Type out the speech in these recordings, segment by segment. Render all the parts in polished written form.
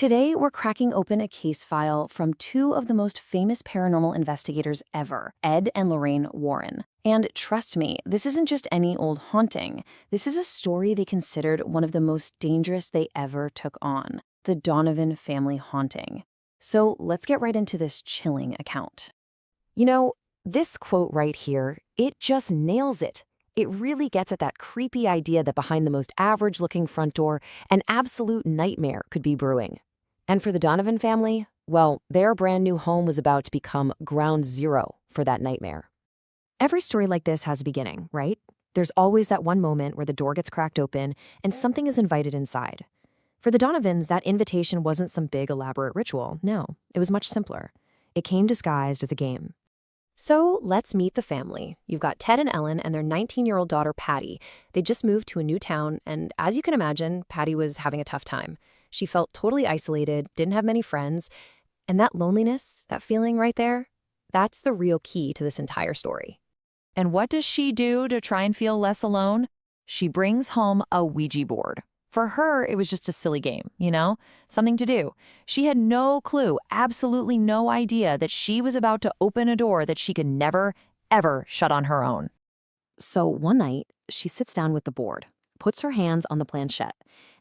Today, we're cracking open a case file from two of the most famous paranormal investigators ever, Ed and Lorraine Warren. And trust me, this isn't just any old haunting. This is a story they considered one of the most dangerous they ever took on, the Donovan family haunting. So let's get right into this chilling account. You know, this quote right here, it just nails it. It really gets at that creepy idea that behind the most average-looking front door, an absolute nightmare could be brewing. And for the Donovan family, well, their brand new home was about to become ground zero for that nightmare. Every story like this has a beginning, right? There's always that one moment where the door gets cracked open and something is invited inside. For the Donovans, that invitation wasn't some big elaborate ritual. No, it was much simpler. It came disguised as a game. So let's meet the family. You've got Ted and Ellen and their 19-year-old daughter, Patty. They just moved to a new town, and as you can imagine, Patty was having a tough time. She felt totally isolated, didn't have many friends, and that loneliness, that feeling right there, that's the real key to this entire story. And what does she do to try and feel less alone? She brings home a Ouija board. For her, it was just a silly game, something to do. She had no clue, absolutely no idea that she was about to open a door that she could never, ever shut on her own. So one night, she sits down with the board, puts her hands on the planchette,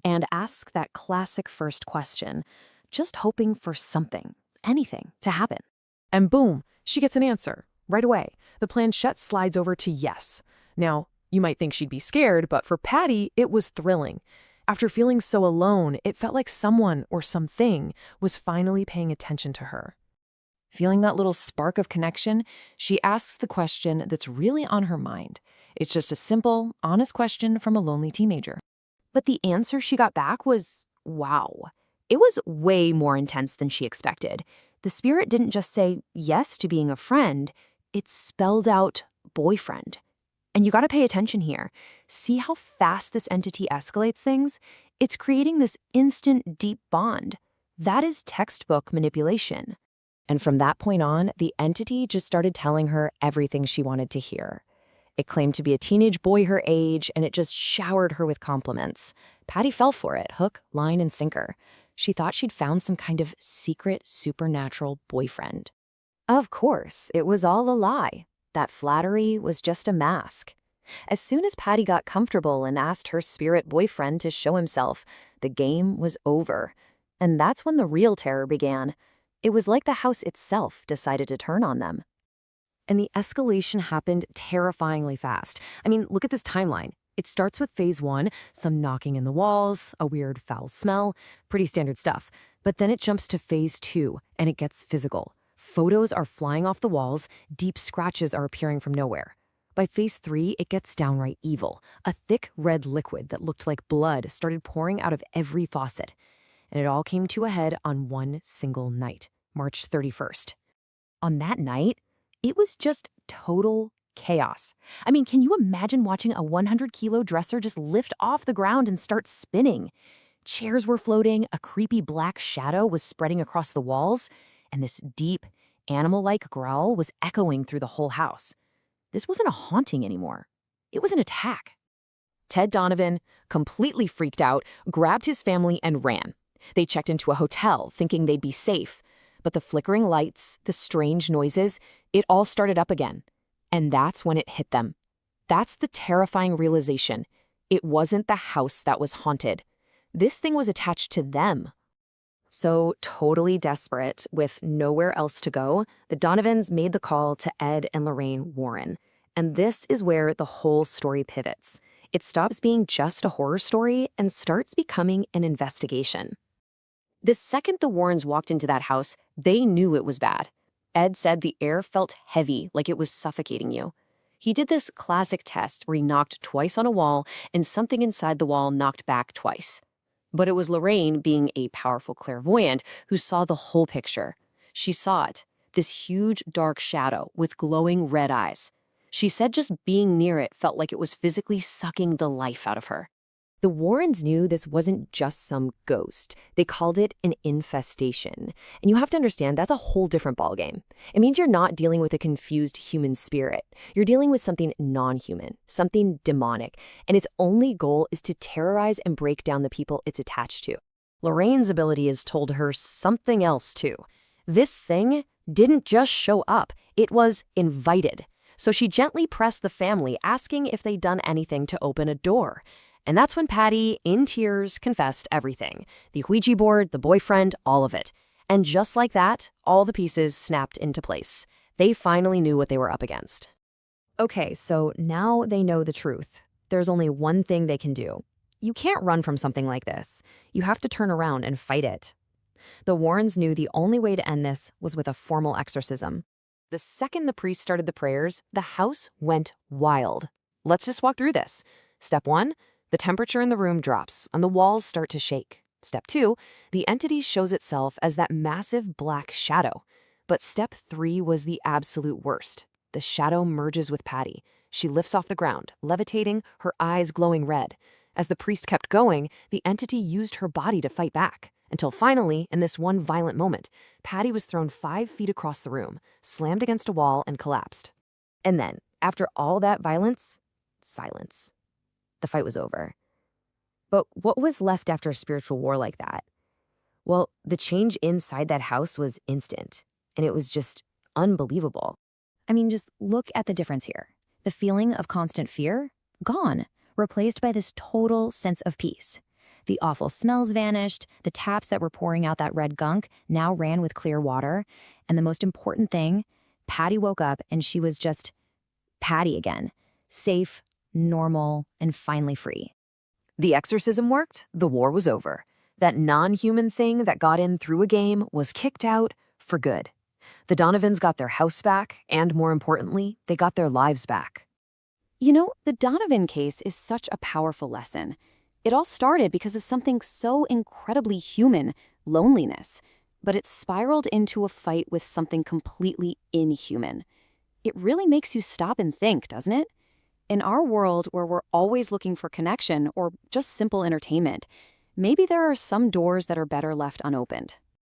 and asks that classic first question, just hoping for something, anything, to happen. And boom, she gets an answer. Right away, the planchette slides over to yes. Now, you might think she'd be scared, but for Patty, it was thrilling. After feeling so alone, it felt like someone or something was finally paying attention to her. Feeling that little spark of connection, she asks the question that's really on her mind. It's just a simple, honest question from a lonely teenager. But the answer she got back was, wow. It was way more intense than she expected. The spirit didn't just say yes to being a friend, it spelled out boyfriend. And you gotta pay attention here. See how fast this entity escalates things? It's creating this instant, deep bond. That is textbook manipulation. And from that point on, the entity just started telling her everything she wanted to hear. It claimed to be a teenage boy her age, and it just showered her with compliments. Patty fell for it, hook, line, and sinker. She thought she'd found some kind of secret, supernatural boyfriend. Of course, it was all a lie. That flattery was just a mask. As soon as Patty got comfortable and asked her spirit boyfriend to show himself, the game was over. And that's when the real terror began. It was like the house itself decided to turn on them. And the escalation happened terrifyingly fast. I mean, look at this timeline. It starts with phase 1, some knocking in the walls, a weird foul smell, pretty standard stuff. But then it jumps to phase 2, and it gets physical. Photos are flying off the walls, deep scratches are appearing from nowhere. By phase 3, it gets downright evil. A thick red liquid that looked like blood started pouring out of every faucet. And it all came to a head on one single night, March 31st. On that night, it was just total chaos. I mean, can you imagine watching a 100-kilo dresser just lift off the ground and start spinning? Chairs were floating, a creepy black shadow was spreading across the walls, and this deep, animal-like growl was echoing through the whole house. This wasn't a haunting anymore. It was an attack. Ted Donovan, completely freaked out, grabbed his family and ran. They checked into a hotel, thinking they'd be safe. But the flickering lights, the strange noises, it all started up again. And that's when it hit them. That's the terrifying realization. It wasn't the house that was haunted. This thing was attached to them. So, totally desperate, with nowhere else to go, the Donovans made the call to Ed and Lorraine Warren. And this is where the whole story pivots. It stops being just a horror story and starts becoming an investigation. The second the Warrens walked into that house, they knew it was bad. Ed said the air felt heavy, like it was suffocating you. He did this classic test where he knocked twice on a wall and something inside the wall knocked back twice. But it was Lorraine, being a powerful clairvoyant, who saw the whole picture. She saw it, this huge dark shadow with glowing red eyes. She said just being near it felt like it was physically sucking the life out of her. The Warrens knew this wasn't just some ghost. They called it an infestation. And you have to understand, that's a whole different ballgame. It means you're not dealing with a confused human spirit. You're dealing with something non-human, something demonic, and its only goal is to terrorize and break down the people it's attached to. Lorraine's abilities told her something else, too. This thing didn't just show up, it was invited. So she gently pressed the family, asking if they'd done anything to open a door. And that's when Patty, in tears, confessed everything. The Ouija board, the boyfriend, all of it. And just like that, all the pieces snapped into place. They finally knew what they were up against. Okay, so now they know the truth. There's only one thing they can do. You can't run from something like this. You have to turn around and fight it. The Warrens knew the only way to end this was with a formal exorcism. The second the priest started the prayers, the house went wild. Let's just walk through this. Step 1, the temperature in the room drops and the walls start to shake. Step 2, the entity shows itself as that massive black shadow. But step 3 was the absolute worst. The shadow merges with Patty. She lifts off the ground, levitating, her eyes glowing red. As the priest kept going, the entity used her body to fight back. Until finally, in this one violent moment, Patty was thrown 5 feet across the room, slammed against a wall, and collapsed. And then, after all that violence, silence. The fight was over. But what was left after a spiritual war like that? Well, the change inside that house was instant, and it was just unbelievable. I mean, just look at the difference here. The feeling of constant fear? Gone. Replaced by this total sense of peace. The awful smells vanished, the taps that were pouring out that red gunk now ran with clear water, and the most important thing, Patty woke up and she was just Patty again. Safe, normal, and finally free. The exorcism worked, the war was over. That non-human thing that got in through a game was kicked out for good. The Donovans got their house back, and more importantly, they got their lives back. You know, the Donovan case is such a powerful lesson. It all started because of something so incredibly human, loneliness, but it spiraled into a fight with something completely inhuman. It really makes you stop and think, doesn't it? In our world where we're always looking for connection or just simple entertainment, maybe there are some doors that are better left unopened.